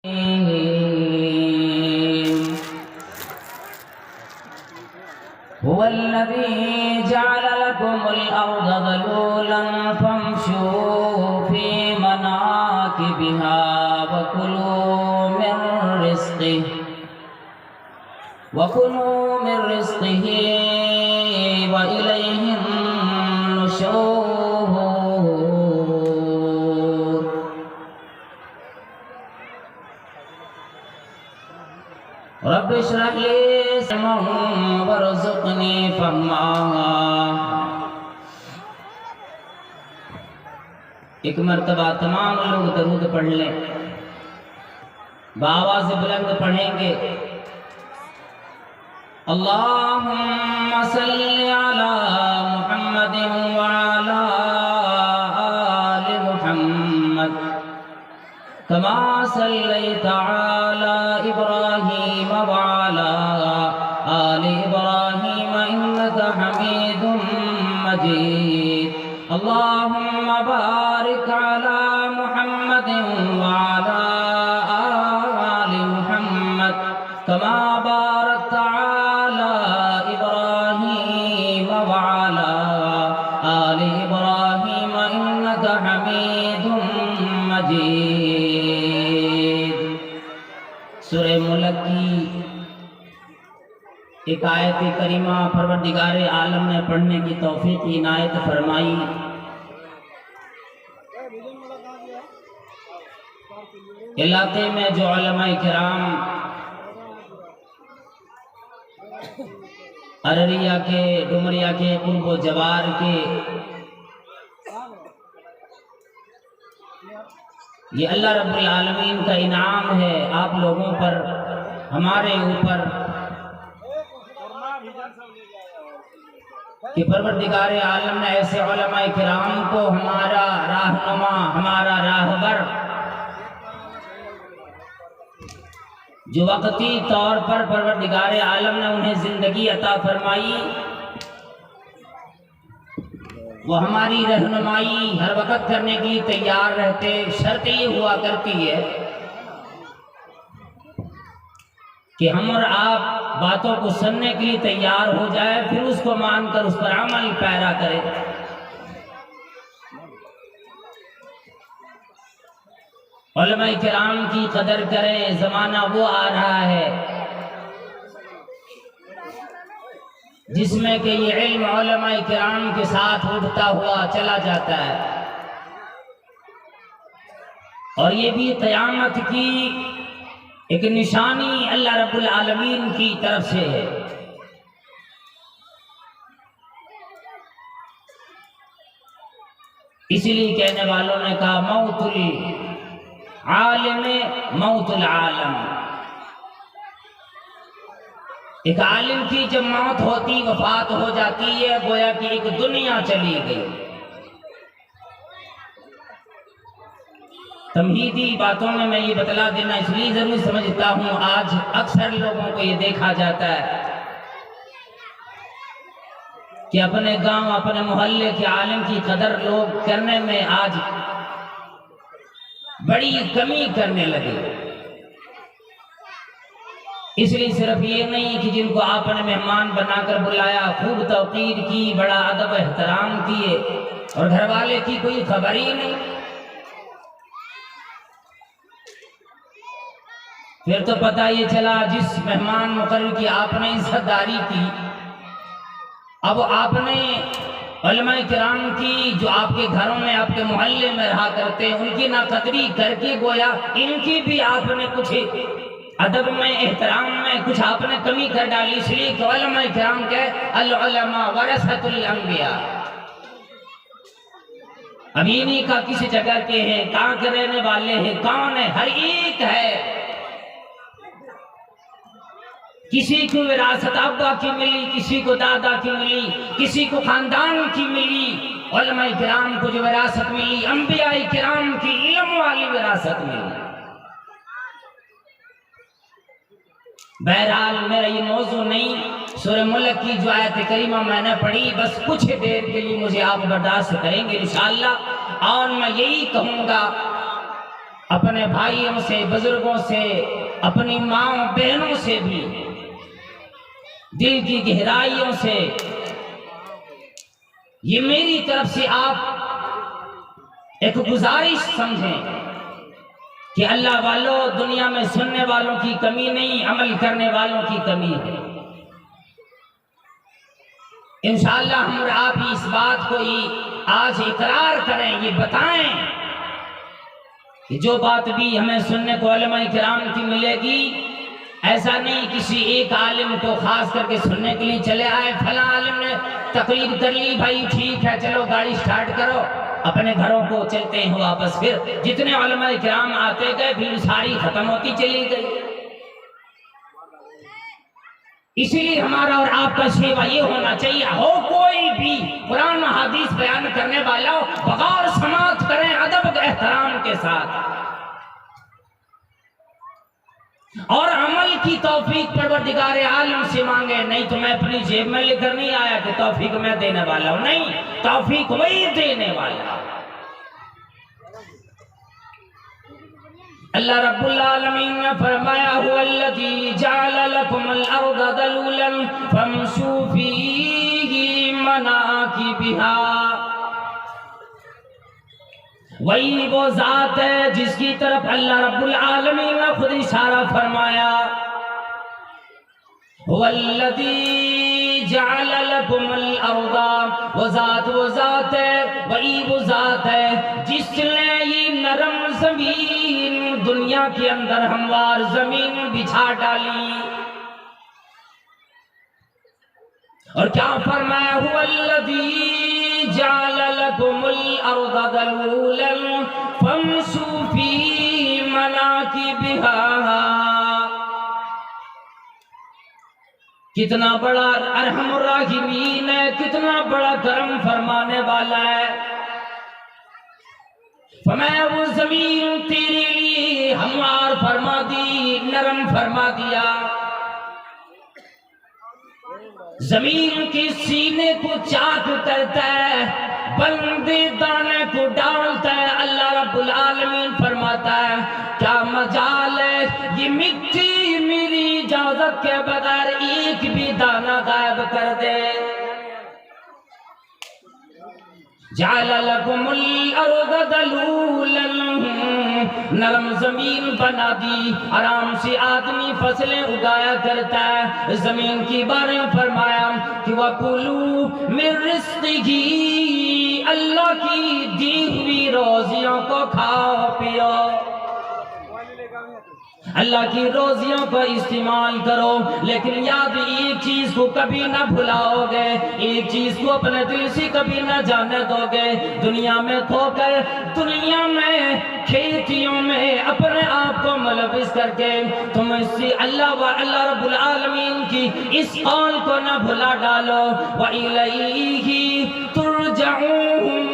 هو الذي جعل لكم الأرض ذلولا فامشوا في مناكبها وكلوا من رزقه وإليه النشور رب اشرح لي صدري وارزقنی فہما۔ ایک مرتبہ تمام لوگ درود پڑھ لیں، بآواز بلند پڑھیں گے۔ اللہم صلی علی محمد وعلی آل محمد کما صلیت علی ابراہیم وعلی آل ابراہیم انک حمید مجید۔ اللہم بارک علی محمد وعلی آل محمد کما بارکت علی ابراہیم وعلی آل ابراہیم انک حمید مجید۔ سورہ ملک کی ایک آیت کریمہ پروردگار عالم نے پڑھنے کی توفیق عنایت فرمائی۔ علاقے میں جو علماء کرام ارریہ کے، ڈمریا کے، قرب و جوار کے، یہ اللہ رب العالمین کا انعام ہے آپ لوگوں پر، ہمارے اوپر، کہ پروردگار عالم نے ایسے علماء کرام کو ہمارا راہنما، ہمارا راہبر، جو وقتی طور پر پروردگار عالم نے انہیں زندگی عطا فرمائی، وہ ہماری رہنمائی ہر وقت کرنے کے لیے تیار رہتے۔ شرط یہ ہوا کرتی ہے کہ ہم اور آپ باتوں کو سننے کے لیے تیار ہو جائے، پھر اس کو مان کر اس پر عمل پیرا کرے۔ علماء کرام کی قدر کریں۔ زمانہ وہ آ رہا ہے جس میں کہ یہ علم علماء کرام کے ساتھ اٹھتا ہوا چلا جاتا ہے، اور یہ بھی قیامت کی ایک نشانی اللہ رب العالمین کی طرف سے ہے۔ اس لیے کہنے والوں نے کہا موت العالم موت العالم۔ ایک عالم کی جب موت ہوتی، وفات ہو جاتی ہے، گویا کہ ایک دنیا چلی گئی۔ تمہیدی باتوں میں یہ بتلا دینا اس لیے ضرور سمجھتا ہوں، آج اکثر لوگوں کو یہ دیکھا جاتا ہے کہ اپنے گاؤں، اپنے محلے کے عالم کی قدر لوگ کرنے میں آج بڑی کمی کرنے لگے۔ اس لیے صرف یہ نہیں کہ جن کو آپ نے مہمان بنا کر بلایا، خوب توقیر کی، بڑا ادب احترام کیے، اور گھر والے کی کوئی خبر ہی نہیں، پھر تو پتہ یہ چلا جس مہمان مقرر کی آپ نے عزت داری کی، اب آپ نے علماء کرام کی جو آپ کے گھروں میں، آپ کے محلے میں رہا کرتے ہیں، ان کی ناقدری کر کے گویا ان کی بھی آپ نے کچھ ادب میں، احترام میں کچھ آپ نے کمی کر ڈالی۔ اس لیے کہ علماء کرام کے العلماء ورثۃ الانبیاء، اب یہ نہیں کہا کسی جگہ کے ہیں، کہاں کے رہنے والے ہیں، کون ہے، ہر ایک ہے۔ کسی کو وراثت ابا کی ملی، کسی کو دادا کی ملی، کسی کو خاندان کی ملی۔ علماء کرام کو جو وراثت ملی، انبیاء کرام کی علم والی وراثت ملی۔ بہرحال میرا یہ موضوع نہیں، سورہ ملک کی جو آیت کریمہ میں نے پڑھی، بس کچھ دیر کے لیے مجھے آپ برداشت کریں گے انشاءاللہ، اور میں یہی کہوں گا اپنے بھائیوں سے، بزرگوں سے، اپنی ماں بہنوں سے بھی دل کی گہرائیوں سے یہ میری طرف سے آپ ایک گزارش سمجھیں کہ اللہ والوں، دنیا میں سننے والوں کی کمی نہیں، عمل کرنے والوں کی کمی ہے۔ انشاءاللہ ہم اور آپ ہی اس بات کو ہی آج اقرار کریں، یہ بتائیں کہ جو بات بھی ہمیں سننے کو علماء کرام کی ملے گی، ایسا نہیں کسی ایک عالم کو خاص کر کے سننے کے لیے چلے آئے، فلاں عالم نے تقریر کر لی، بھائی ٹھیک ہے چلو گاڑی سٹارٹ کرو، اپنے گھروں کو چلتے ہیں واپس۔ پھر جتنے علماء کرام آتے گئے بھیڑ ساری ختم ہوتی چلی گئی۔ اسی لیے ہمارا اور آپ کا شیوا یہ ہونا چاہیے، ہو کوئی بھی قرآن و حدیث بیان کرنے والا ہو، بغور سماعت کریں ادب و احترام کے ساتھ، اور عمل کی توفیق پروردگار عالم سے مانگے۔ نہیں تو میں اپنی جیب میں لے کر نہیں آیا کہ توفیق میں دینے والا ہوں، نہیں، توفیق وہی دینے والا۔ اللہ رب العالمین نے فرمایا هو الذی جعل لکم الارض ذلولا فامشوا فی مناکبہا، وہی وہ ذات ہے جس کی طرف اللہ رب العالمین نے خود اشارہ فرمایا، هو الذی جعل لکم الارض، وہ ذات ہے، وہی وہ ذات ہے جس نے یہ نرم زمین دنیا کے اندر ہموار زمین بچھا ڈالی، اور کیا فرمایا هو الذی جعل لکم الارض ذلولا فامشوا فی مناکبہا۔ کتنا بڑا ارحم الراحمین ہے، کتنا بڑا کرم فرمانے والا ہے۔ فرمایا وہ زمین تیرے لیے ہموار فرما دی، نرم فرما دیا، زمین کے سینے کو چاک کرتا ہے، بلندے دانے کو ڈالتا ہے۔ اللہ رب العالمین فرماتا ہے کیا مجال ہے یہ مٹی میری اجازت کے بغیر ایک بھی دانہ غائب کر دے۔ جعل لکم الارض ذلولا، نرم زمین بنا دی، آرام سے آدمی فصلیں اگایا کرتا ہے۔ زمین کی بارے میں فرمایا کہ وَكُلُوا مِن رِزْقِهِ، اللہ کی دی ہوئی روزیوں کو کھاؤ پیو، اللہ کی روزیوں کو استعمال کرو، لیکن یاد ایک چیز کو کبھی نہ بھلاؤ گے، ایک چیز کو اپنے دل سے کبھی نہ جانے دو گے، دنیا میں کھو کر، دنیا میں کھیتیوں میں اپنے آپ کو ملوث کر کے تم اس سے اللہ رب العالمین کی اس قول کو نہ بھلا ڈالو، وَإِلَيْهِ تُرْجَعُونَ،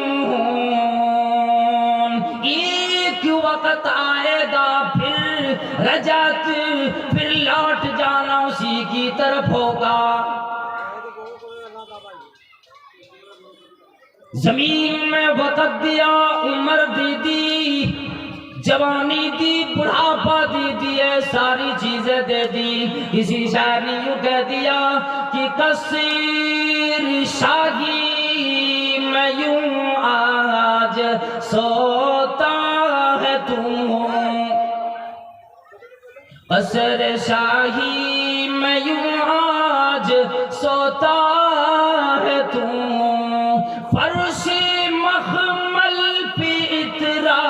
ایک وقت آئے گا پھر رجعت، پھر لوٹ جانا اسی کی طرف ہوگا۔ زمین میں وقت دیا، عمر دی، جوانی دی، بڑھاپا دی ہے، ساری چیزیں دے دی۔ کسی شاعر نے یوں کہہ دیا کہ کثیر شاہی میں یوں آج سوتا ہے تو، قصر شاہی میں یوں آج سوتا ہے تو، فرش مخمل پہ اترا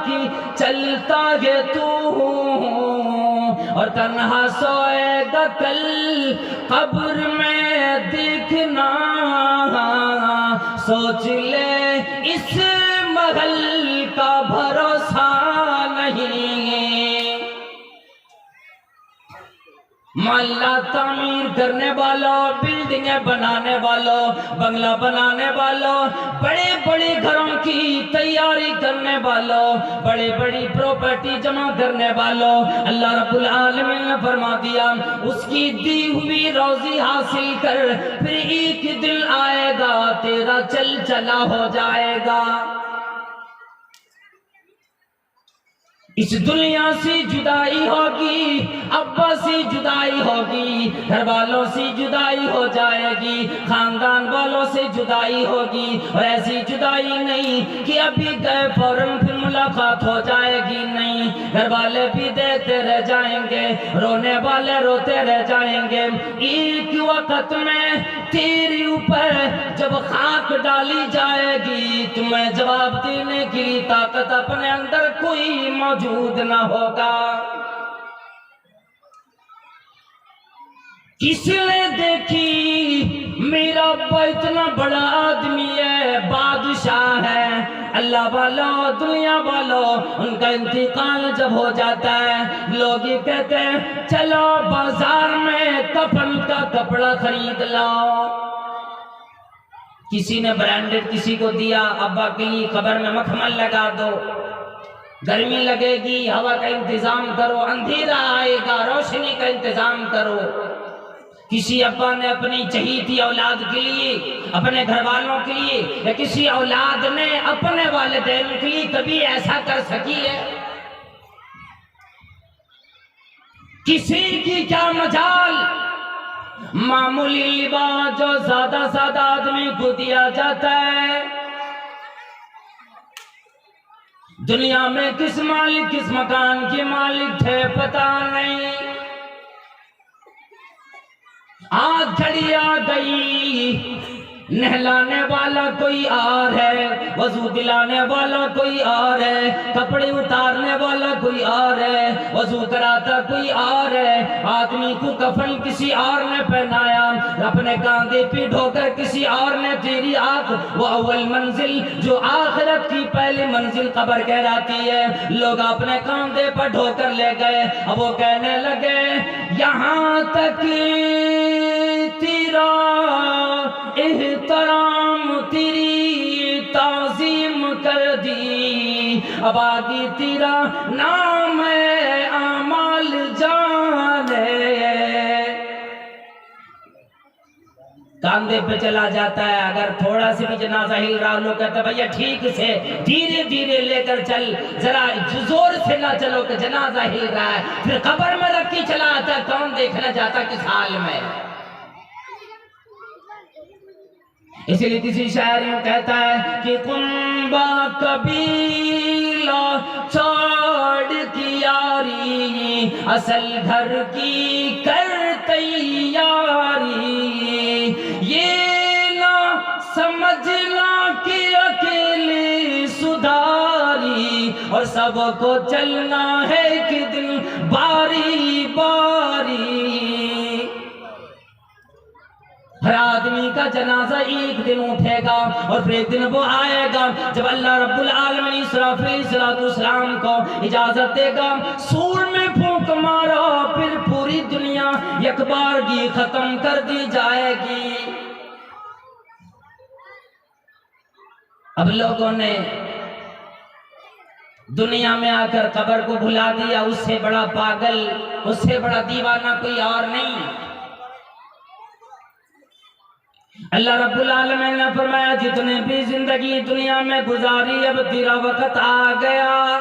کی چلتا ہے تو، اور تنہا سوئے گا کل قبر میں دیکھنا، سوچ لے اس محل کا بھروسہ نہیں۔ محلہ تعمیر کرنے والوں، بلڈنگیں بنانے والوں، بنگلہ بنانے والوں، بڑے بڑے گھروں کی تیاری کرنے والوں، بڑے بڑی پراپرٹی جمع کرنے والوں، اللہ رب العالمین نے فرما دیا اس کی دی ہوئی روزی حاصل کر، پھر ایک دن آئے گا تیرا چل چلا ہو جائے گا۔ اس دنیا سے جدائی ہوگی، ابا سے جدائی ہوگی، گھر والوں سے جدائی ہو جائے گی، خاندان والوں سے جدائی ہوگی، اور ایسی جدائی نہیں کہ ابھی گئے فوراً پھر ملاقات ہو جائے گی، نہیں، گھر والے بھی دیکھتے رہ جائیں گے، رونے والے روتے رہ جائیں گے، ایک وقت میں تیرے اوپر جب خاک ڈالی جائے گی، تمہیں جواب دینے کی طاقت اپنے اندر کوئی موجود نہ ہوگا۔ کس نے دیکھی میرا ابا اتنا بڑا آدمی ہے، بادشاہ ہے، اللہ والو دنیا والو، ان کا انتقال جب ہو جاتا ہے لوگ یہ کہتے ہیں چلو بازار میں کفن کا کپڑا خرید لاؤ۔ کسی نے برانڈڈ کسی کو دیا، ابا کے لیے قبر میں مخمل لگا دو، گرمی لگے گی ہوا کا انتظام کرو، اندھیرا آئے گا روشنی کا انتظام کرو۔ کسی ابا نے اپنی چہیتی اولاد کے لیے، اپنے گھر والوں کے لیے، یا کسی اولاد نے اپنے والدین کے لیے کبھی ایسا کر سکی ہے؟ کسی کی کیا مجال؟ معمولی لباس جو سادہ آدمی کو دیا جاتا ہے، دنیا میں کس مالک کس مکان کے مالک تھے پتہ نہیں، آج گھڑی آ گئی، نہلانے والا کوئی اور ہے، وضو دلانے والا کوئی اور ہے، کپڑے اتارنے والا کوئی اور ہے، وضو کراتا کوئی اور ہے، آدمی کو کفن کسی اور نے پہنایا، اپنے کاندھے پہ ڈھو کر کسی اور نے تیری آنکھ، وہ اول منزل جو آخرت کی پہلی منزل قبر کہلاتی ہے، لوگ اپنے کاندھے پر ڈھو کر لے گئے۔ اب وہ کہنے لگے یہاں تک تیرا احترام تیری تعظیم کر دی، اب آگے تیرا نام ہے اعمال جانے۔ کاندھے پہ چلا جاتا ہے، اگر تھوڑا سے بھی جنازہ ہل رہا، لوگ کہتے ہیں بھیا ٹھیک سے دھیرے دھیرے لے کر چل، ذرا زور سے نہ چلو کہ جنازہ ہل رہا ہے، پھر قبر میں رکھ کے چلا آتا ہے، کون دیکھنا چاہتا کس حال میں۔ اسی لیے کسی شاعر یوں کہتا ہے کہ کنبہ قبیلہ چھوڑ کی یاری، اصل گھر کی کر تیاری، یہ نہ سمجھنا کہ اکیلے سدھاری، اور سب کو چلنا ہے کہ دن باری باری۔ ہر آدمی کا جنازہ ایک دن اٹھے گا، اور پھر ایک دن وہ آئے گا جب اللہ رب العالمین اسرافیل صلاۃ السلام کو اجازت دے گا، سور میں پھونک مارو، پھر پوری دنیا یک بارگی ختم کر دی جائے گی۔ اب لوگوں نے دنیا میں آ کر قبر کو بھلا دیا، اس سے بڑا پاگل، اس سے بڑا دیوانہ کوئی اور نہیں۔ اللہ رب العالمین نے فرمایا جتنے بھی زندگی دنیا میں گزاری، اب تیرا وقت آ گیا،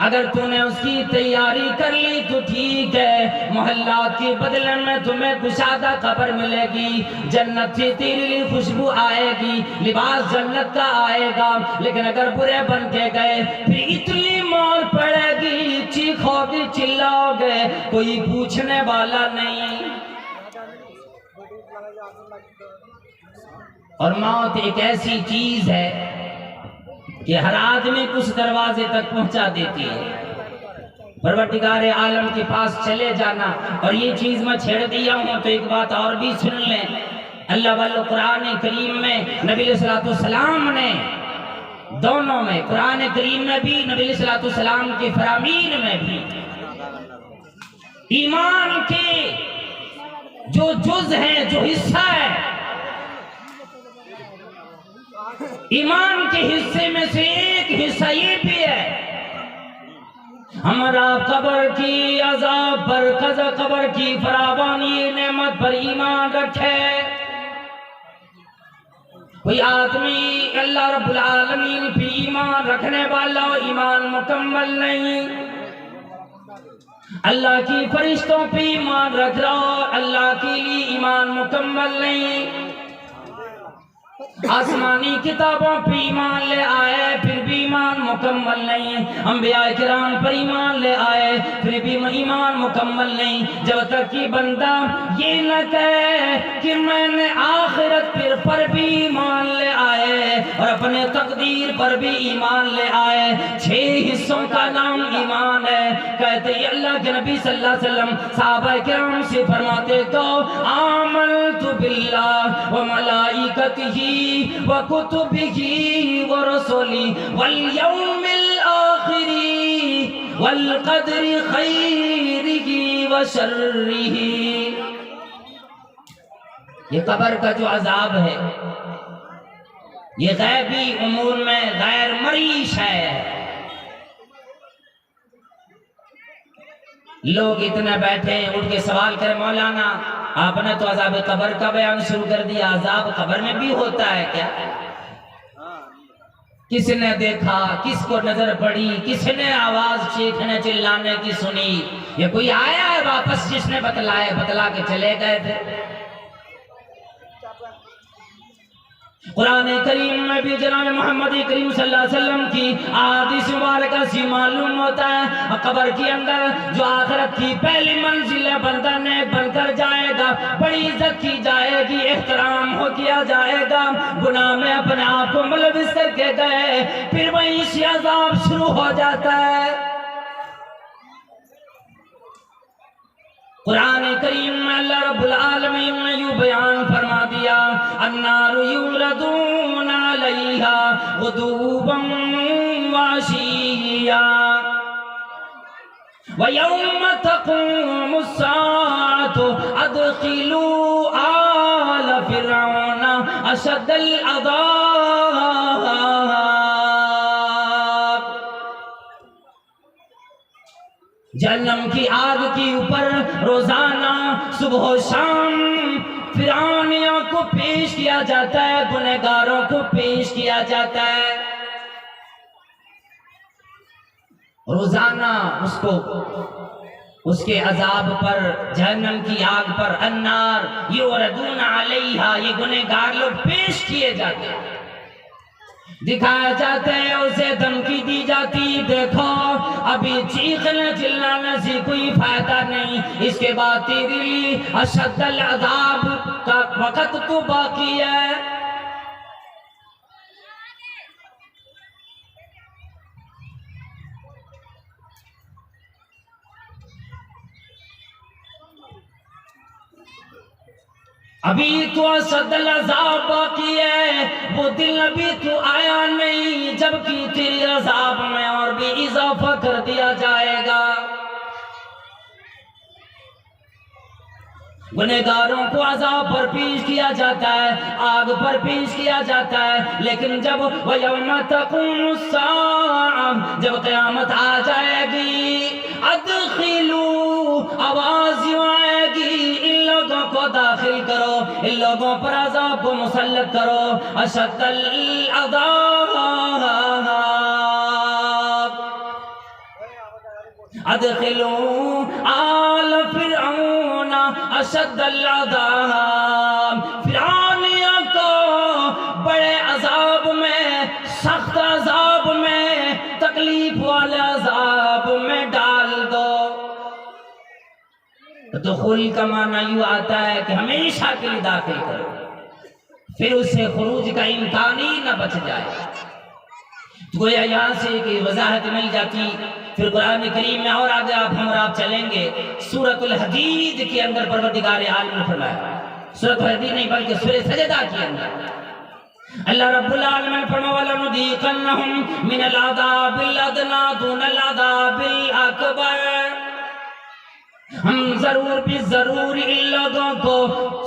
اگر تو نے اس کی تیاری کر لی تو ٹھیک ہے، محلات کے بدلے میں تمہیں کشادہ قبر ملے گی، جنت سے تیرے لیے خوشبو آئے گی، لباس جنت کا آئے گا، لیکن اگر برے بن کے گئے پھر اتنی مار پڑے گی، چیخو گے چلاؤ گے، کوئی پوچھنے والا نہیں۔ اور موت ایک ایسی چیز ہے کہ ہر آدمی کو اس دروازے تک پہنچا دیتی ہے۔ پروردگار عالم کے پاس چلے جانا، اور یہ چیز میں چھیڑ دیا ہوں تو ایک بات اور بھی سن لیں، اللہ والو قرآن کریم میں نبی علیہ السلام نے دونوں میں، قرآن کریم میں بھی، نبی علیہ السلام کے فرامین میں بھی، ایمان کے جو جز ہیں، جو حصہ ہے، ایمان کے حصے میں سے ایک حصہ یہ بھی ہے، ہمارا قبر کی عذاب پر، قبر کی فراوانی نعمت پر ایمان رکھے۔ کوئی آدمی اللہ رب العالمین پہ ایمان ایمان رکھنے والا ایمان مکمل نہیں، اللہ کی فرشتوں پہ ایمان رکھ رہا ہو، اللہ کے لیے ایمان مکمل نہیں، آسمانی کتابوں پہ ایمان لے آئے پھر بھی ایمان مکمل نہیں، انبیاء کرام پر ایمان لے آئے پھر بھی ایمان مکمل نہیں، جب تک کہ بندہ یہ نہ کہے کہ میں نے آخرت پر بھی ایمان لے آئے اور اپنے تقدیر پر بھی ایمان لے آئے، 6 حصوں کا نام ایمان ہے۔ کہتے ہیں اللہ کے نبی صلی اللہ علیہ وسلم صحابہ کرام سے فرماتے تو آمنت باللہ وملائکتہ وکتبہ ورسلہ والیوم الآخر والقدر خیرہ وشرہ۔ یہ قبر کا جو عذاب ہے یہ غیبی امور میں غیر مریش ہے۔ لوگ اتنے بیٹھے اٹھ کے سوال کرے مولانا آپ نے تو عذاب قبر کا بیان شروع کر دیا، عذاب قبر میں بھی ہوتا ہے کیا؟ کس نے دیکھا، کس کو نظر پڑی، کس نے آواز چیخنے چلانے کی سنی؟ یہ کوئی آیا ہے واپس جس نے بتلا کے چلے گئے تھے؟ قرآن کریم میں بھی جناب محمد کریم صلی اللہ علیہ وسلم کی احادیث مبارکہ سے معلوم ہوتا ہے قبر کے اندر جو آخرت کی پہلی منزل ہے بندہ نیک بن کر جائے گا، بڑی عزت کی جائے گی، احترام ہو کیا جائے گا، گناہ میں اپنے آپ کو ملوث کر کے گئے پھر وہیں سے عذاب شروع ہو جاتا ہے۔ قرآن کریم میں اللہ رب العالمین نے یوں بیان فرما دیا النار یوردون علیہا غدوبا وعشیا ویوم تقوم الساعة ادخلوا آل فرعون اشد العذاب۔ جہنم کی آگ کے اوپر روزانہ صبح و شام فرعونیوں کو پیش کیا جاتا ہے، گنہگاروں کو پیش کیا جاتا ہے، روزانہ اس کے عذاب پر، جہنم کی آگ پر، النار یوردون علیہا، یہ گنہگار لوگ پیش کیے جاتے ہیں، دکھایا جاتا ہے، اسے دھمکی دی جاتی دیکھو ابھی چیخنے چلانے سے کوئی فائدہ نہیں، اس کے بعد تیرے لیے اشد العذاب کا وقت تو باقی ہے۔ ابھی تو اشد العذاب باقی ہے، وہ دن ابھی تو آیا نہیں جبکہ تیرے عذاب میں اور بھی اضافہ کر دیا جائے گا۔ گنہگاروں کو عذاب پر پیش کیا جاتا ہے، آگ پر پیش کیا جاتا ہے، لیکن جب وَيَوْمَ تَقُومُ السَّاعَةُ، جب قیامت آ جائے گی، ادخلوا، آواز یوں آئے گی ان لوگوں کو داخل کرو، ان لوگوں پر عذاب کو مسلط کرو، اشد العذاب، ادخلوا آل فرعون اشد العذاب، فرعونیوں کو بڑے عذاب میں، سخت عذاب میں، تکلیف والے عذاب میں ڈال دو۔ دخول کا معنی یوں آتا ہے کہ ہمیشہ کے لیے داخل کرو، پھر اس سے خروج کا امکان ہی نہ بچ جائے۔ گویا یہاں سے کہ وضاحت مل جاتی، پھر قرآن کریم میں اور آگے آپ چلیں گے، سورۃ الحدید کے اندر پروردگار عالم نے فرمایا، سورۃ الحدید نہیں بلکہ سورۃ سجدہ کے اندر اللہ رب العالمین فرمایا وَلَنُذِيقَنَّهُم مِّنَ الْعَذَابِ الْأَدْنَىٰ دُونَ الْعَذَابِ الْأَكْبَرِ، ہم ضرور بھی ضرور ان لوگوں کو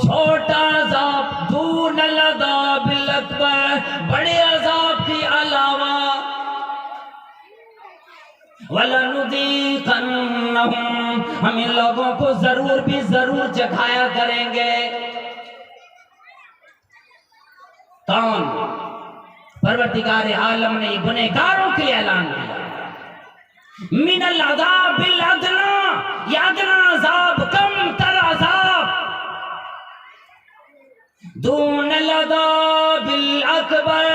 چھوٹا عذاب دون العذاب الاکبر، بڑے عذاب کے علاوہ، وَلَنُذِيقَنَّهُمْ، ہم ان لوگوں کو ضرور بھی ضرور چکھایا کریں گے۔ کون؟ پروردگار عالم نے گنہگاروں کے لیے اعلان کیا، من العذاب الادنا، یہ ادنا عذاب، کم تر عذاب، دون العذاب الاکبر،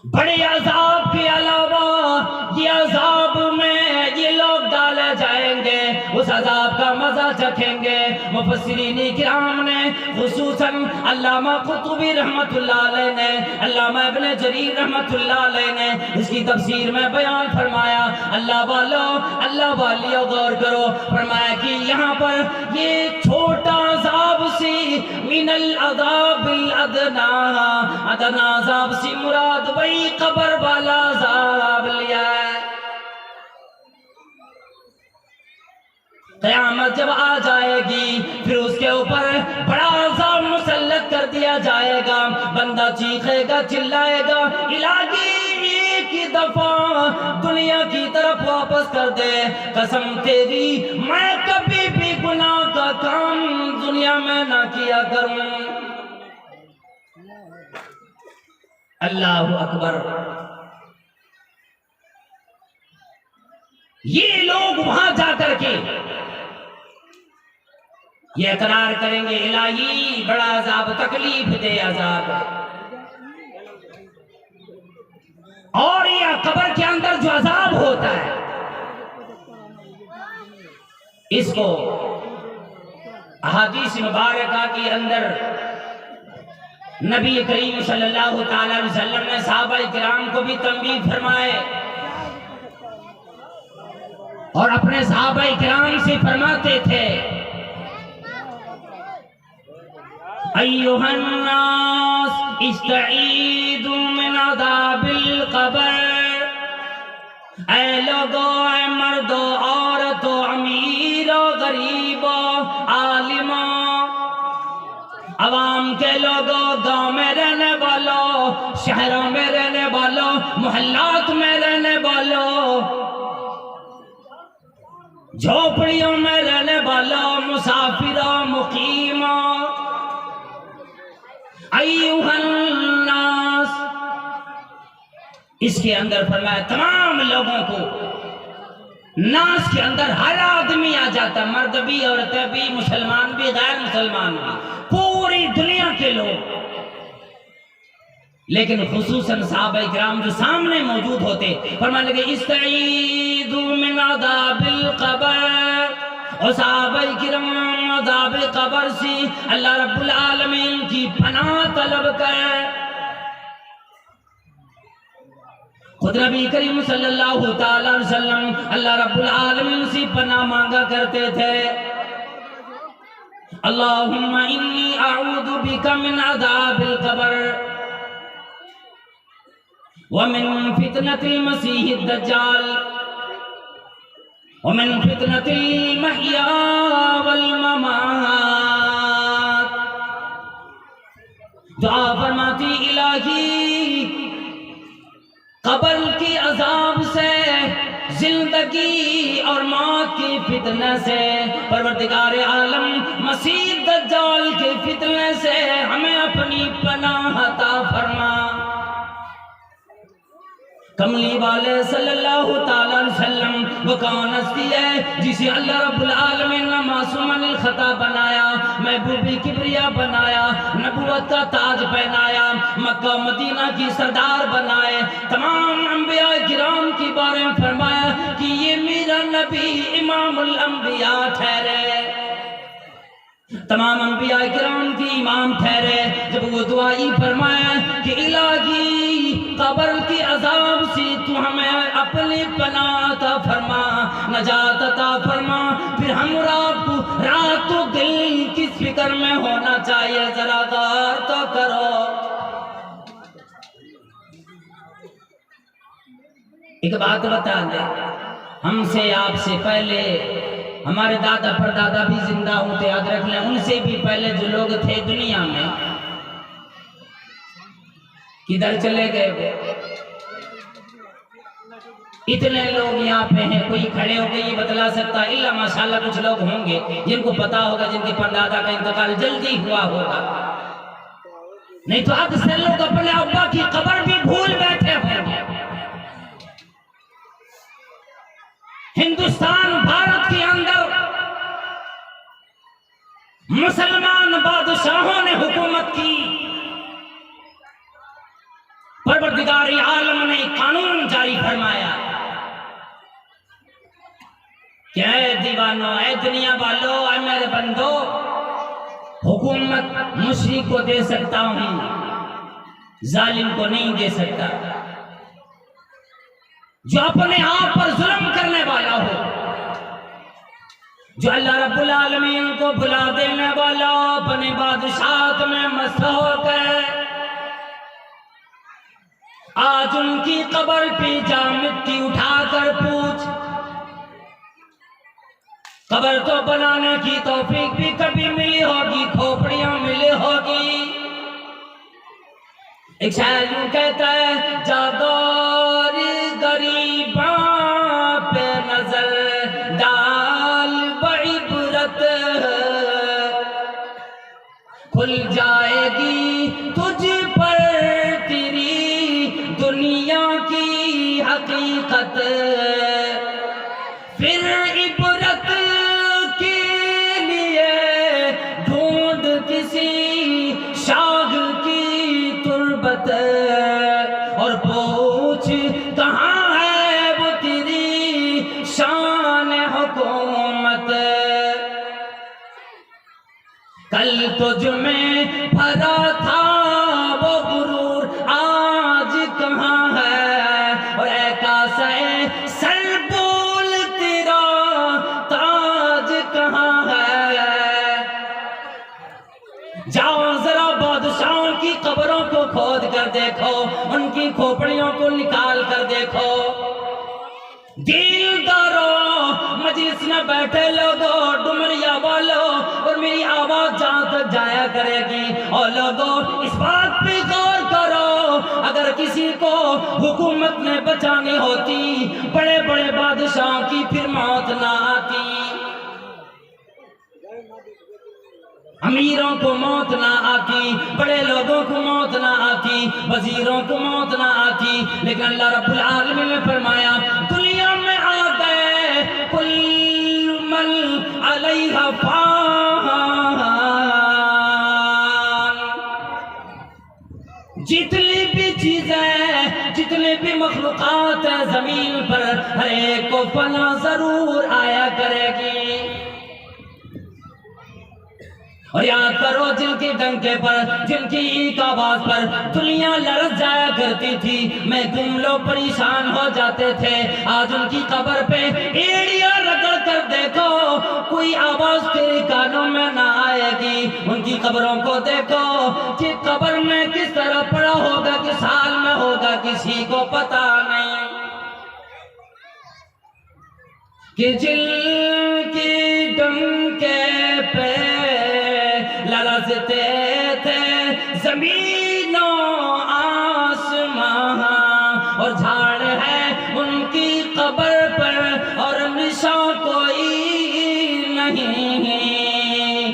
بڑے عذاب کے علاوہ یہ عذاب میں یہ لوگ ڈالے جائیں گے، اس عذاب کا مزہ چکھیں گے۔ مفسرین کرام نے خصوصاً علامہ قرطبی رحمت اللہ علیہ نے، علامہ ابن جریر رحمت اللہ علیہ نے اس کی تفسیر میں بیان فرمایا، اللہ والیو غور کرو، فرمایا کہ یہاں پر یہ چھوٹا عذاب سی من العذاب الادنا، ادنا عذاب سی مراد وہی قبر والا عذاب لیا ہے۔ قیامت جب آ جائے گی پھر اس کے اوپر بڑا عذاب مسلط کر دیا جائے گا، بندہ چیخے گا، چلائے گا، الہی ایک ہی دفعہ دنیا کی طرف واپس کر دے، قسم تیری میں کبھی بھی گناہ کا کام دنیا میں نہ کیا کروں۔ اللہ اکبر۔ یہ لوگ وہاں جا کر کے یہ اقرار کریں گے، الہی بڑا عذاب، تکلیف دے عذاب ہے، اور یہ قبر کے اندر جو عذاب ہوتا ہے اس کو احادیث مبارکہ کے اندر نبی کریم صلی اللہ تعالی علیہ وسلم نے صحابہ کرام کو بھی تنبیہ فرمائے، اور اپنے صحابہ کرام سے فرماتے تھے، ایھا الناس استعیذوا من عذاب القبر، اے لوگو، اے مردو، عورتو، امیرو، غریبو، عالمو، عوام کے لوگوں، گاؤں میں رہنے والوں، شہروں میں رہنے والوں، محلات میں رہنے والوں، جھوپڑیوں میں رہنے والوں، مسافروں، مقیموں، ایھا الناس، اس کے اندر فرمایا تمام لوگوں کو، ناس کے اندر ہر آدمی آ جاتا، مرد بھی، عورتیں بھی، مسلمان بھی، غیر مسلمان بھی، پوری دنیا کے لوگ، لیکن خصوصاً صحابہ کرام جو سامنے موجود ہوتے، فرمانے لگے استعیذوا من عذاب القبر، اور صحابہ کرام عذاب قبر سے اللہ رب العالمین کی پناہ طلب کرے۔ خود نبی کریم صلی اللہ تعالی علیہ وسلم اللہ رب العالمین سے پناہ مانگا کرتے تھے، اللہم انی اعوذ بک من عذاب القبر ومن فتنة المسیح الدجال ومن فتنة المحیا والممات۔ دعا فرماتی، الہی قبر کی عذاب سے، زندگی اور موت کی فتنہ سے، پروردگار عالم مسیح دجال کے فتنہ سے ہمیں اپنی پناہ عطا فرما۔ کملی والے صلی اللہ تعالی علیہ وسلم وہ کون ہستی ہے جسے اللہ رب العالمین نے معصوم عن الخطا بنایا، محبوب کبریا بنایا، نبوت کا تاج پہنایا، مکہ مدینہ کی سردار بنائے، تمام انبیاء کرام کے بارے میں فرمایا کہ یہ میرا نبی امام الانبیاء ٹھہرے، تمام انبیاء کرام کی امام ٹھہرے۔ جب وہ دعائی فرمایا کہ الہی قبر کی عذاب سے تو ہمیں اپنی پناہ عطا فرما، نجات عطا فرما، پھر ہم رات و دل کس فکر میں ہونا چاہیے، ذرا غور تو کرو۔ ایک بات بتا دیں، ہم سے آپ سے پہلے ہمارے دادا پردادا بھی زندہ ہوتے، یاد رکھ لیں، ان سے بھی پہلے جو لوگ تھے دنیا میں کدھر چلے گئے؟ اتنے لوگ یہاں پہ ہیں، کوئی کھڑے ہو کے یہ بتلا سکتا ہے، اللہ ماشاءاللہ کچھ لوگ ہوں گے جن کو پتا ہوگا، جن کے پردادا کا انتقال جلدی ہوا ہوگا، نہیں تو اب سے لوگ اپنے ابا کی قبر بھی بھول بیٹھے ہوں گے۔ ہندوستان بھارت کے اندر مسلمان بادشاہوں نے حکومت کی، پروردگار عالم نے قانون جاری فرمایا کہ اے دیوانو، اے دنیا والو، اے میرے بندو، حکومت مشرک کو دے سکتا ہوں، ظالم کو نہیں دے سکتا۔ جو اپنے آپ پر ظلم کرنے والا ہو، جو اللہ رب العالمین کو بھلا دینے والا، اپنے بادشاہت میں مست ہو کر آج ان کی قبر پہ جا مٹی اٹھا کر پوچھ، قبر تو بنانے کی توفیق بھی کبھی ملی ہوگی، کھوپڑیاں ملی ہوگی۔ ایک شاعر یوں کہتا ہے، جاگور غریباں پہ نظر ڈال بعبرت، کھل جائے گی تجھ پر تیری دنیا کی حقیقت، پھر عبرت کے لیے ڈھونڈ کسی شاہ کی تربت، اور پوچھ کہاں ہے وہ تیری شان حکومت۔ کل تجھ میں بھرا تھا وہ غرور، آج کہاں ہے، اور اے کاسے سر بول تیرا تاج کہاں ہے۔ جاؤ ذرا بادشاہوں کی قبروں کو کھود کر دیکھو، ان کی کھوپڑیوں کو نکال کر دیکھو۔ دیلداروں، مجلس میں بیٹھے لوگوں، ڈمریا والوں، اور میری آواز جہاں تک جایا کرے گی، اور لوگوں اس بات پہ غور کرو، اگر کسی کو حکومت نے بچانی ہوتی، بڑے بڑے بادشاہوں کی پھر موت نہ آتی، امیروں کو موت نہ آتی، بڑے لوگوں کو موت نہ آتی، وزیروں کو موت نہ آتی، لیکن اللہ رب العالمین نے فرمایا دنیا میں آ گئے کل من علیہا فان، جتنی بھی چیزیں، جتنی بھی مخلوقات ہیں زمین پر، ہر ایک کو فنا ضرور آیا کرے گی۔ اور یاد کرو جن کے ڈنکے پر، جن کی ایک آواز پر دنیا لرز جایا کرتی تھی، میں تم لوگ پریشان ہو جاتے تھے، آج ان کی قبر پہ ایڑیاں رگڑ کر دیکھو، کوئی آواز تیرے کانوں میں نہ آئے گی۔ ان کی قبروں کو دیکھو کہ قبر میں کس طرح پڑا ہوگا، کس حال میں ہوگا، کسی کو پتا نہیں، کہ جن کی ڈنکے پہ لرزتے تھے زمین و آسمان، اور جھاڑ ہے ان کی قبر پر اور نشان کوئی نہیں،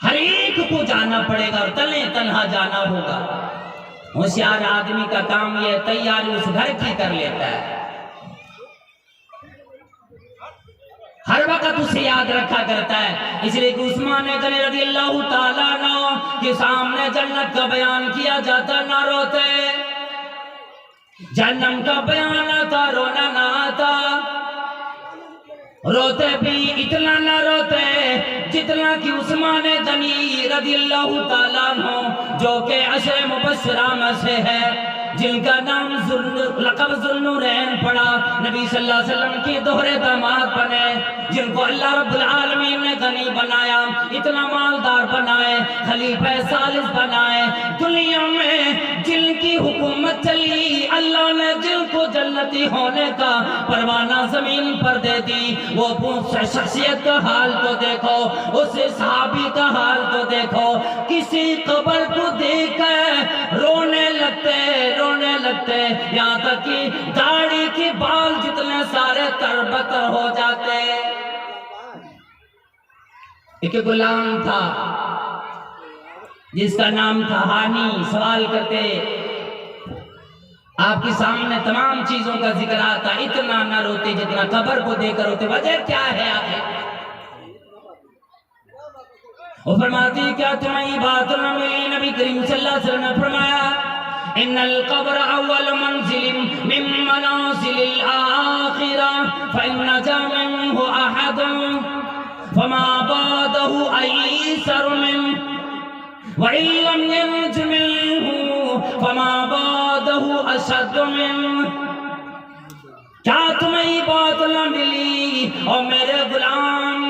ہر ایک کو جانا پڑے گا اور تلے تنہا جانا ہوگا۔ ہوشیار آدمی کا کام یہ تیاری اس گھر کی کر لیتا ہے، ہر وقت اسے یاد رکھا کرتا ہے۔ اس لیے کہ عثمان غنی رضی اللہ تعالیٰ عنہ کے سامنے جنت کا بیان کیا جاتا نہ روتے، جہنم کا بیان آتا رونا نہ آتا، روتے بھی اتنا نہ روتے جتنا کہ عثمان غنی رضی اللہ تعالیٰ عنہ، جو کہ عشر مبشرہ میں سے ہے، جن کا نام لقب ذوالنورین پڑا، نبی صلی اللہ علیہ وسلم کی دوہرے داماد بنے، جن کو اللہ رب العالمین نے غنی بنایا، اتنا مالدار بنائے، خلیفہ ثالث بنائے، دنیا میں جن کی حکومت چلی، اللہ نے جن کو جنتی ہونے کا پروانہ زمین پر دے دی، وہ شخصیت کا حال تو دیکھو، اس صحابی کا حال تو دیکھو، کسی قبر کو دیکھ کر رونے لگتے، یہاں تک کہ داڑھی کے بال جتنے سارے تربتر ہو جاتے۔ ایک غلام تھا، جس کا نام تھا ہانی، سوال کرتے آپ کے سامنے تمام چیزوں کا ذکر آتا، اتنا نہ روتے جتنا قبر کو دے کر روتے، وجہ کیا ہے آخر؟ وہ فرماتی کیا تمہیں یہ بات نہ ملی؟ نبی کریم صلی اللہ علیہ وسلم نے فرمایا ان القبر اول منزل من منازل الاخرہ فان نجا منه احد فما بعده ایسر منه وان لم ينج منه فما بعده اشد منه۔ کیا تمہیں یہ بات نہ ملی اور میرے غلام،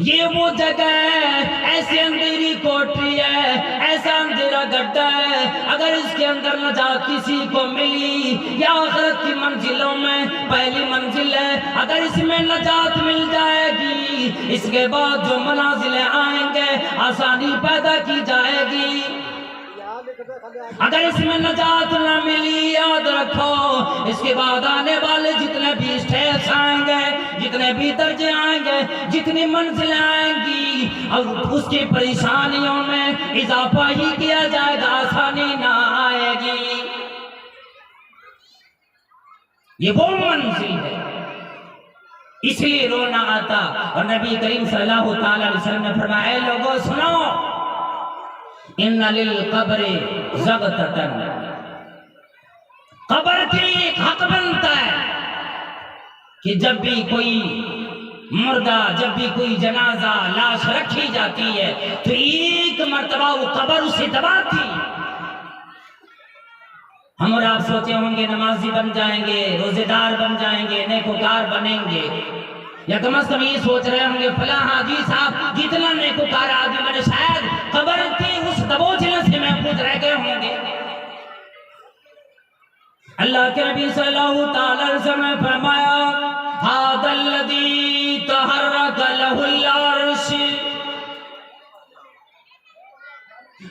یہ وہ جگہ ہے، ایسی اندھیری کوٹری ہے، ایسا اندھیرا گڈھا ہے، اگر اس کے اندر نجات کسی کو ملی، یا آخرت کی منزلوں میں پہلی منزل ہے، اگر اس میں نجات مل جائے گی، اس کے بعد جو منازلیں آئیں گے آسانی پیدا کی جائے گی۔ اگر اس میں نجات نہ ملی، یاد رکھو اس کے بعد آنے والے جتنے بھی اسٹیپس آئیں گے، جتنے بھی درجے آئیں گے، جتنی منزلیں آئیں گی، اور اس کی پریشانیوں میں اضافہ ہی کیا جائے گا، آسانی نہ آئے گی۔ یہ وہ منزل ہے، اس لیے رونا آتا۔ اور نبی کریم صلی اللہ علیہ وسلم نے فرمایا اے لوگوں سنو، ان للقبر زغتتن، قبر کے لیے ایک حق بنتا ہے کہ جب بھی کوئی مردہ، جب بھی کوئی جنازہ لاش رکھی جاتی ہے تو ایک مرتبہ وہ قبر اسے دباتی۔ ہم اور آپ سوچے ہوں گے نمازی بن جائیں گے، روزے دار بن جائیں گے، نیکوکار بنیں گے، یا کم از کم یہ سوچ رہے ہوں گے فلاں حاجی صاحب جتنا نیکوکار آدمی بنے شاید قبر کی اس دبوچنے سے محفوظ رہ گئے ہوں گے۔ اللہ کے نبی صلی اللہ تعالی علیہ وسلم نے فرمایا ھذا الذی تحرک لہ العرش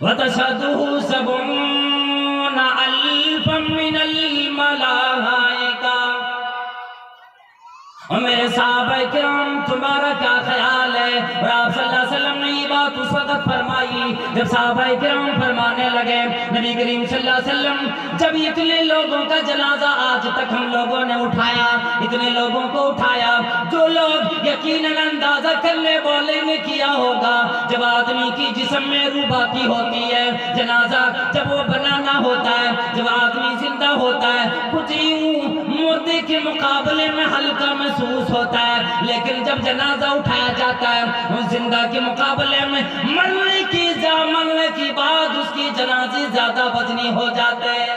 وتشہدہ سبعون الفا من الملائکہ۔ اور میرے صحابہ کرام تمہارا کیا خیال ہے؟ اور آپ صلی اللہ علیہ وسلم نے یہ بات اس وقت فرمائی جب صحابہ کرام فرمانے لگے نبی کریم صلی اللہ علیہ وسلم جب اتنے لوگوں کا جنازہ آج تک ہم لوگوں نے اٹھایا، اتنے لوگوں کو اٹھایا، جو لوگ یقیناً اندازہ کرنے والے نے کیا ہوگا جب آدمی کی جسم میں روح باقی ہوتی ہے، جنازہ جب وہ بنانا ہوتا ہے، جب آدمی زندہ ہوتا ہے، کچھ یوں مردے کے مقابلے میں ہلکا محسوس ہوتا ہے، لیکن جب جنازہ اٹھایا جاتا ہے اس زندہ کے مقابلے میں مرنے کی بعد اس کی جنازے زیادہ وزنی ہو جاتے ہیں۔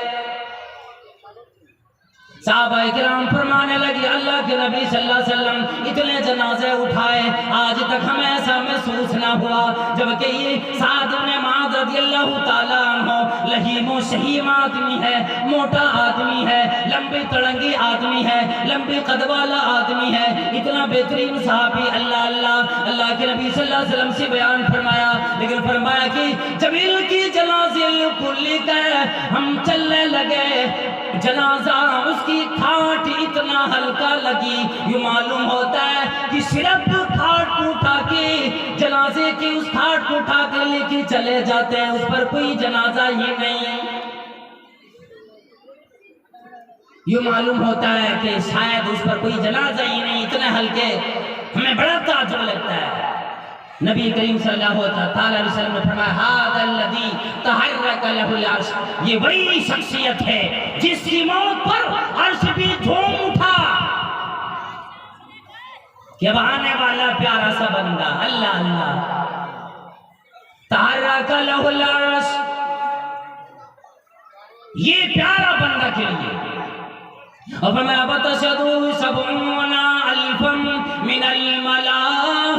صحابہ کرام فرمانے لگے اللہ کے نبی صلی اللہ علیہ وسلم اتنے جنازے اٹھائے آج تک ہمیں ایسا محسوس نہ ہوا، جبکہ یہ سعد بن معاذ رضی اللہ تعالیٰ عنہ لہیم و شہیم آدمی ہے، موٹا آدمی ہے، لمبی تڑنگی آدمی ہے، لمبی قد والا آدمی ہے، اتنا بہترین صحابی اللہ کے نبی صلی اللہ علیہ وسلم سے بیان فرمایا، لیکن فرمایا کہ جب ان کی جنازے کو لے کر ہم چلنے لگے، جنازہ اس کی کھاٹ اتنا ہلکا لگی، یہ معلوم ہوتا ہے کہ صرف کھاٹ کو اٹھا کے جنازے کی اس کھاٹ کو اٹھا کے لے کے چلے جاتے ہیں، اس پر کوئی جنازہ ہی نہیں۔ یہ معلوم ہوتا ہے کہ شاید اس پر کوئی جنازہ ہی نہیں، اتنے ہلکے، ہمیں بڑا تعجب لگتا ہے۔ نبی کریم صلی اللہ تعالیٰ علیہ وسلم نے فرمایا ھذا الذی تحرک لہ العرش، یہ وہی شخصیت ہے جس کی موت پر عرش بھی جھوم اٹھا کہ اب آنے والا پیارا سا بندہ اللہ اللہ تحرک لہ العرش، یہ پیارا بندہ کے لیے۔ اور فرمایا وتشہدہ سبعون الفا من الملائکہ،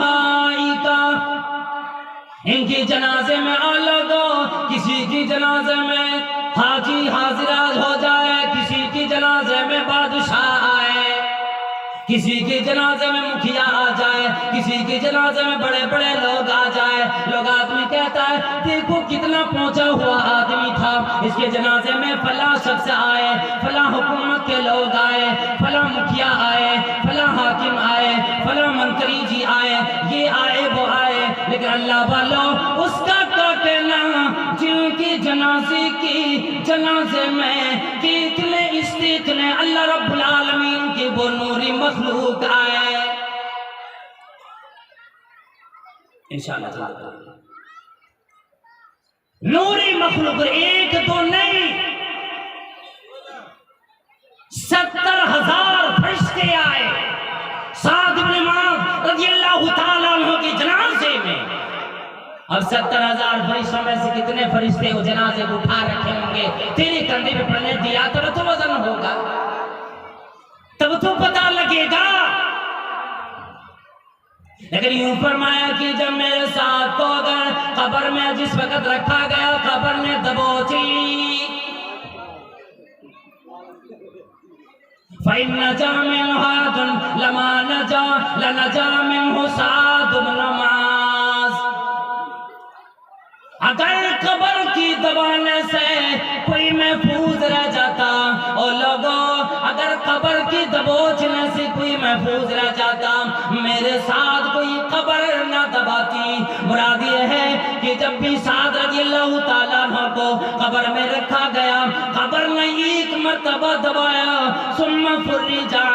ان کی جنازے میں آ لوگو، کسی کی جنازے میں حاجی حاضرات ہو جائے، کسی کی جنازے میں بادشاہ آئے، کسی کے جنازے میں مکھیا آ جائے، کسی کے جنازے میں بڑے بڑے لوگ آ جائے، لوگ آدمی کہتا ہے دیکھو کتنا پہنچا ہوا آدمی تھا، اس کے جنازے میں فلاں شخص آئے، فلاں حکومت کے لوگ آئے، فلاں مکھیا آئے، فلاں حاکم آئے، فلاں منتری جی آئے، یہ آئے وہ آئے، لیکن اللہ والو اس کا کیا کہنا کہ اتنے اللہ رب العالمین کی وہ نوری مخلوق آئے انشاءاللہ نوری مخلوق ایک تو نہیں 70,000 فرشتے آئے سعد بن معاذ رضی اللہ تعالیٰ عنہ کے جنازے میں. اب 70,000 فرشتوں میں سے کتنے فرشتے وہ جنازے کو اٹھا رکھے ہوں گے تیرے کندھے پہ پڑنے دیا تب تو وزن ہوگا تب تو پتہ لگے گا. لیکن یوں فرمایا کہ جب میرے ساتھ کو اگر قبر میں جس وقت رکھا گیا قبر نے دبوچ لی فَإِنَّ نَجَا مِنْهَا لَمَا لَنَجَا مِنْهُ سَعْدُ بْنُ مُعَاذ. اگر قبر کی دبانے سے کوئی محفوظ رہ جاتا اور لوگوں اگر قبر کی دبوچنے سے کوئی محفوظ رہ جاتا میرے ساتھ کوئی قبر نہ دباتی. مراد یہ ہے کہ جب بھی سعد رضی اللہ تعالیٰ عنہ کو قبر میں رکھا گیا قبر نے ایک مرتبہ دبایا ثم فرجا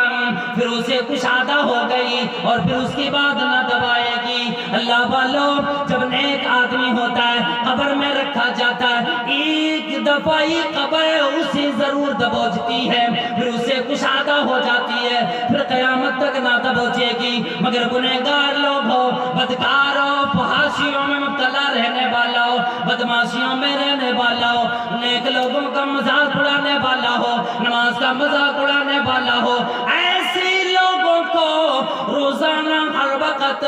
پھر اسے کشادہ ہو گئی اور پھر اس کے بعد نہ دبائے گی. اللہ والو جب نیک آدمی ہوتا ہے قبر میں رکھا جاتا ہے ایک دفعہ ہی قبر اسے ضرور دبوچتی ہے پھر اسے کشادہ ہو جاتی ہے پھر قیامت تک نہ دبوچے گی. مگر گنہگار لوگ ہو بدکار ہو فحاشیوں میں مبتلا رہنے والا ہو بدماشیوں میں رہنے والا ہو نیک لوگوں کا مذاق اڑانے والا ہو نماز کا مذاق اڑانے والا ہو ایسے لوگوں کو روزانہ ہر وقت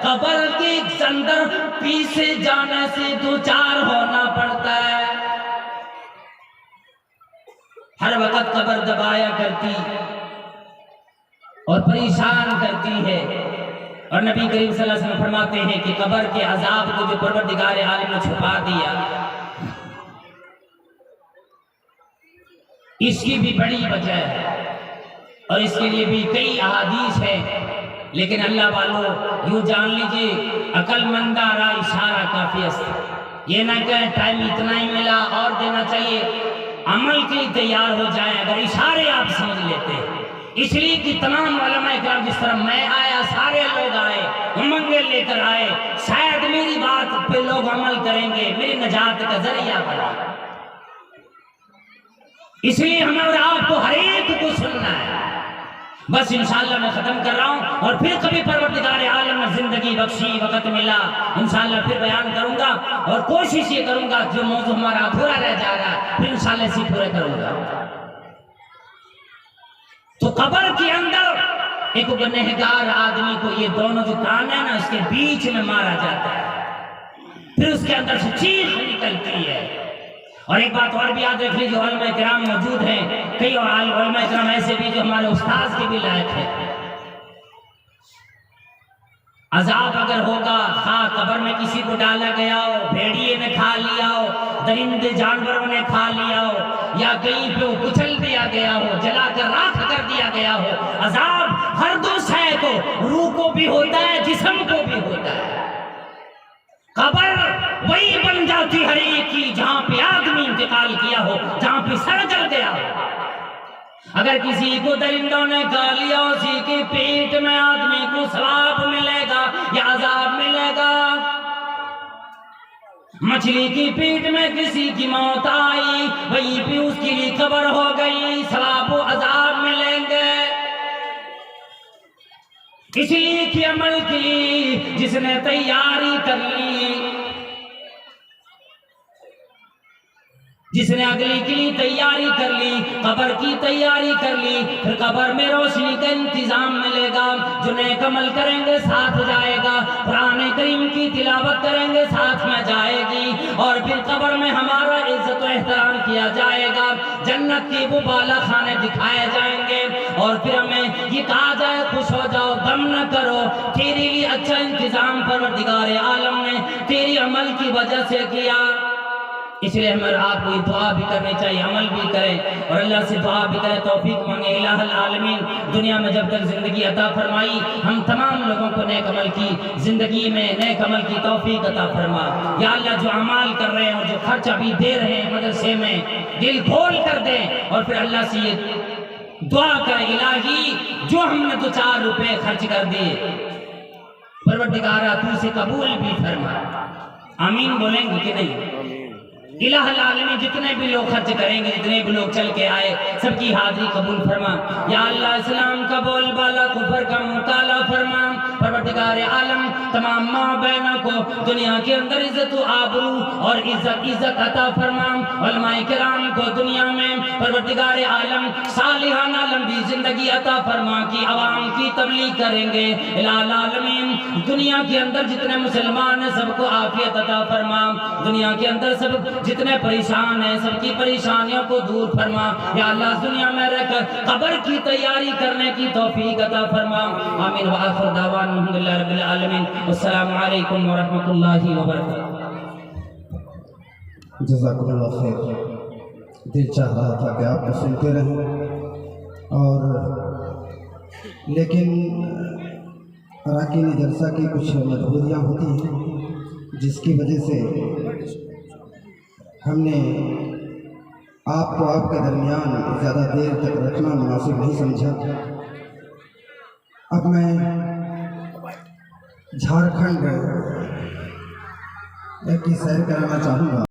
قبر کے اندر پیسے جانے سے دوچار ہونا پڑتا ہے. ہر وقت قبر دبایا کرتی اور پریشان کرتی ہے اور نبی کریم صلی اللہ علیہ وسلم فرماتے ہیں کہ قبر کے عذاب کو جو پروردگار عالم نے چھپا دیا اس کی بھی بڑی وجہ ہے اور اس کے لیے بھی کئی احادیث ہیں. لیکن اللہ والوں یوں جان لیجئے عقل مندارہ اشارہ کافی ہے. یہ نہ کہ ٹائم اتنا ہی ملا اور دینا چاہیے عمل کے لیے تیار ہو جائیں اگر اشارے آپ سمجھ لیتے ہیں. اس لیے کہ تمام علماء اکرام جس طرح میں آیا سارے لوگ آئے امنگیں لے کر آئے شاید میری بات پہ لوگ عمل کریں گے میری نجات کا ذریعہ بنا. اس لیے ہمیں اور آپ کو ہر ایک کو سننا ہے. بس انشاءاللہ میں ختم کر رہا ہوں اور پھر کبھی پروردگار عالم نے زندگی بخشی وقت ملا انشاءاللہ پھر بیان کروں گا اور کوشش یہ کروں گا جو موضوع ہمارا ادھورا رہ جا رہا ہے پھر انشاءاللہ اسی پورے کروں گا. تو قبر کے اندر ایک گنہگار آدمی کو یہ دونوں جو کان ہے نا اس کے بیچ میں مارا جاتا ہے پھر اس کے اندر سے چیخ نکلتی ہے. اور ایک بات اور بھی یاد رکھ لیجیے علماء کرام موجود ہیں کئی علماء کرام ایسے بھی جو ہمارے استاذ کے بھی لائق ہیں. عذاب اگر ہوگا خواہ قبر میں کسی کو ڈالا گیا ہو بھیڑیے نے کھا لیا ہو درندے جانوروں نے کھا لیا ہو یا کہیں پہ کچل دیا گیا ہو جلا کر راکھ کر دیا گیا ہو عذاب ہر دو شے کو روح کو بھی ہوتا ہے جسم کو بھی ہوتا ہے. قبر وہی بن جاتی ہر ایک کی جہاں پہ آدمی انتقال کیا ہو جہاں پہ سر جل گیا ہو. اگر کسی کو درندوں نے کھا لیا اسی کے پیٹ میں آدمی کو ثواب ملے گا یا عذاب ملے گا. مچھلی کی پیٹ میں کسی کی موت آئی وہیں پہ اس کے لیے قبر ہو گئی ثواب و عذاب ملیں گے. اس لیے کہ عمل کی جس نے تیاری کر لی جس نے اگلی کے لیے تیاری کر لی قبر کی تیاری کر لی پھر قبر میں روشنی کا انتظام ملے گا. جو نیک عمل کریں گے ساتھ جائے گا قرآن کریم کی تلاوت کریں گے ساتھ میں جائے گی اور پھر قبر میں ہمارا عزت و احترام کیا جائے گا. جنت کے وہ بالا خانے دکھائے جائیں گے اور پھر ہمیں یہ کہا جائے خوش ہو جاؤ غم نہ کرو تیرے لیے اچھا انتظام پروردگار عالم نے تیری عمل کی وجہ سے کیا. اس لیے ہمیں آپ کو یہ دعا بھی کرنی چاہیے، عمل بھی کریں اور اللہ سے دعا بھی کریں، توفیق مانگیں۔ الہ العالمین دنیا میں جب تک زندگی عطا فرمائی، ہم تمام لوگوں کو نیک عمل کی زندگی میں نیک عمل کی توفیق عطا فرما۔ یا اللہ جو اعمال کر رہے ہیں اور جو خرچ ابھی دے رہے ہیں مدرسے میں، دل کھول کر دیں اور پھر اللہ سے یہ دعا کریں، الہی جو ہم نے 2-4 روپے خرچ کر دیے، پروردگارہ تو اسے قبول بھی فرما۔ آمین بولیں گے کہ نہیں؟ الہ العالمین جتنے بھی لوگ خرچ کریں گے، جتنے بھی لوگ چل کے آئے، سب کی حاضری قبول فرما۔ یا اللہ اسلام کا بول بالا کفر کا مطالعہ فرما۔ پروردگار عالم تمام ماں بہنوں کو دنیا کے اندر عزت و آبرو اور عزت عطا فرما۔ علماء کرام کو دنیا میں پروردگار عالم صالحانہ لمبی زندگی عطا فرما کی عوام کی تبلیغ کریں گے۔ الہ العالمین دنیا کے اندر جتنے مسلمان ہیں سب کو عافیت عطا فرما۔ دنیا کے اندر سب جتنے پریشان ہیں سب کی پریشانیوں کو دور فرما۔ یا اللہ دنیا میں رہ کر قبر کی تیاری کرنے کی توفیق عطا فرما۔ آمین وآخر دعوانا الحمدللہ رب العالمین۔ السلام علیکم ورحمۃ اللہ وبرکاتہ۔ جزاکم اللہ خیر۔ دل چاہ رہا تھا کہ آپ کو سنتے رہیں، اور لیکن اراکین جلسہ کی کچھ مجبوریاں ہوتی ہیں جس کی وجہ سے ہم نے آپ کو آپ کے درمیان زیادہ دیر تک رکھنا مناسب نہیں سمجھا۔ اب میں جھارکھنڈ کی سیر کرانا چاہوں گا۔